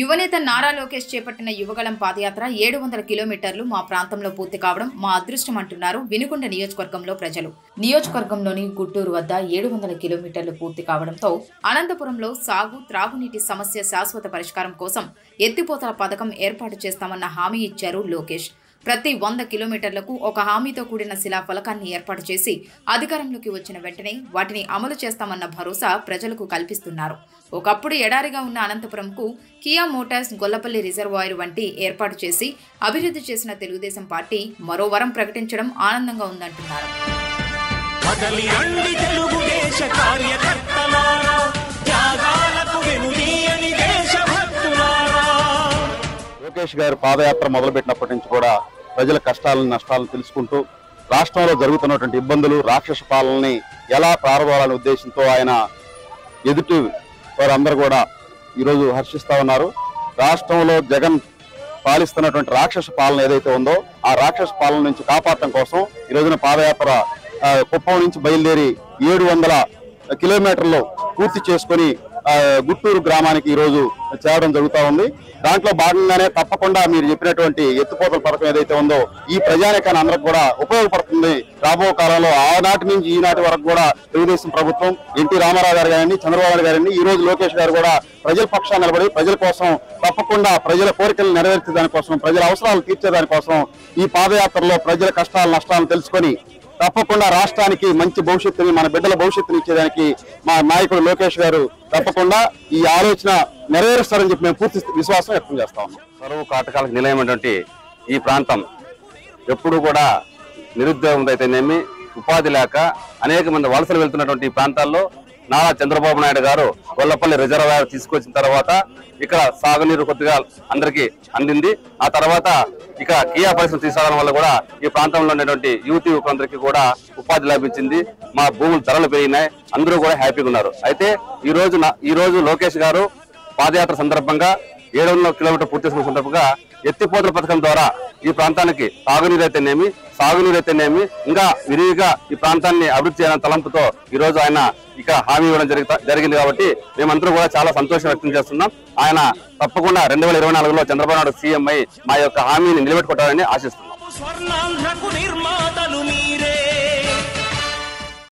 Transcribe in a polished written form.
యువనేత నారా లోకేష్ చేపట్టిన యువగళం పాదయాత్ర 700 కిలోమీటర్లు మా ప్రాంతంలో పూర్తి కావడం మా అదృష్టం అంటున్నారు వినుకొండ నియోజకవర్గంలో ప్రజలు. నియోజకవర్గంలోని గుట్టూరు వద్ద 700 కిలోమీటర్లు పూర్తి కావడంతో అనంతపురంలో సాగు, త్రాగునీటి సమస్య శాశ్వత పరిష్కారం కోసం ఎత్తిపోతల పథకం ఏర్పాటు చేస్తామన్న హామీ ఇచ్చారు లోకేష్. ప్రతి 100 కిలోమీటర్లకు ఒక హామీతో కూడిన శిలాఫలకాన్ని ఏర్పాటు చేసి అధికారంలోకి వచ్చిన వెంటనే వాటిని అమలు చేస్తామన్న భరోసా ప్రజలకు కల్పిస్తున్నారు. ఒకప్పుడు ఎడారిగా ఉన్న అనంతపురంకు కియా మోటార్స్ గొల్లపల్లి రిజర్వాయర్ వంటి ఏర్పాటు చేసి అభివృద్ధి చేసిన తెలుగుదేశం పార్టీ మరో వరం ప్రకటించడం ఆనందంగా ఉందంటున్నారు. లోకేష్ గారు పాదయాత్ర మొదలుపెట్టినప్పటి నుంచి కూడా ప్రజల కష్టాలను నష్టాలను తెలుసుకుంటూ రాష్ట్రంలో జరుగుతున్నటువంటి ఇబ్బందులు, రాక్షస పాలనని ఎలా ప్రారంభాలనే ఉద్దేశంతో ఆయన ఎదుటి వారందరూ కూడా ఈరోజు హర్షిస్తా ఉన్నారు. రాష్ట్రంలో జగన్ పాలిస్తున్నటువంటి రాక్షస పాలన ఏదైతే ఉందో ఆ రాక్షస పాలన నుంచి కాపాడటం కోసం ఈ రోజున పాదయాత్ర కుప్పం నుంచి బయలుదేరి 700 కిలోమీటర్లు పూర్తి చేసుకొని గుట్టూరు గ్రామానికి ఈ రోజు చేరడం జరుగుతూ ఉంది. దాంట్లో భాగంగానే తప్పకుండా మీరు చెప్పినటువంటి ఎత్తిపోతల పథకం ఏదైతే ఉందో ఈ ప్రజానికాన్ని అందరికి కూడా ఉపయోగపడుతుంది. రాబో కాలంలో ఆనాటి నుంచి ఈనాటి వరకు కూడా తెలుగుదేశం ప్రభుత్వం, ఎన్టీ రామారావు గారు గారిని, చంద్రబాబు నాయుడు గారిని, ఈ రోజు లోకేష్ గారు కూడా ప్రజల పక్షాన్ని నిలబడి ప్రజల కోసం తప్పకుండా ప్రజల కోరికలు నెరవేర్చే దానికోసం, ప్రజల అవసరాలు తీర్చేదానికోసం ఈ పాదయాత్రలో ప్రజల కష్టాలు నష్టాలను తెలుసుకొని తప్పకుండా రాష్ట్రానికి మంచి భవిష్యత్తుని, మన బిడ్డల భవిష్యత్తుని ఇచ్చేదానికి మా నాయకుడు లోకేష్ గారు తప్పకుండా ఈ ఆలోచన నెరవేరుస్తారని చెప్పి మేము పూర్తి విశ్వాసం వ్యక్తం చేస్తా ఉన్నాం. కరువు కాటకాలకు నిలయమైనటువంటి ఈ ప్రాంతం ఎప్పుడు కూడా నిరుద్యోగం అయితేనేమి, ఉపాధి లేక అనేక మంది వలసలు వెళ్తున్నటువంటి ఈ ప్రాంతాల్లో నారా చంద్రబాబు నాయుడు గారు గొల్లపల్లి రిజర్వాయర్ తీసుకొచ్చిన తర్వాత ఇక్కడ సాగునీరు కొద్దిగా అందరికీ అందింది. ఆ తర్వాత ఇక కియా పరిశ్రమ తీసుకురావడం వల్ల కూడా ఈ ప్రాంతంలో ఉన్నటువంటి యువకులందరికీ కూడా ఉపాధి లభించింది. మా భూములు ధరలు పెరిగినాయి, అందరూ కూడా హ్యాపీగా ఉన్నారు. అయితే ఈ రోజు లోకేష్ గారు పాదయాత్ర సందర్భంగా 700 కిలోమీటర్ పూర్తి చేసుకున్న సందర్భంగా ఎత్తిపోతల పథకం ద్వారా ఈ ప్రాంతానికి తాగునీరు అయితేనేమి, సాగునీరు అయితేనేమి ఇంకా విరివిగా ఈ ప్రాంతాన్ని అభివృద్ధి చేయాలనే తలంపుతో ఈ రోజు ఆయన ఇక హామీ ఇవ్వడం జరిగింది. కాబట్టి మేమందరూ కూడా చాలా సంతోషం వ్యక్తం చేస్తున్నాం. ఆయన తప్పకుండా 2024లో చంద్రబాబు నాయుడు సీఎం అయి మా యొక్క హామీని నిలబెట్టుకుంటారని ఆశిస్తున్నాం.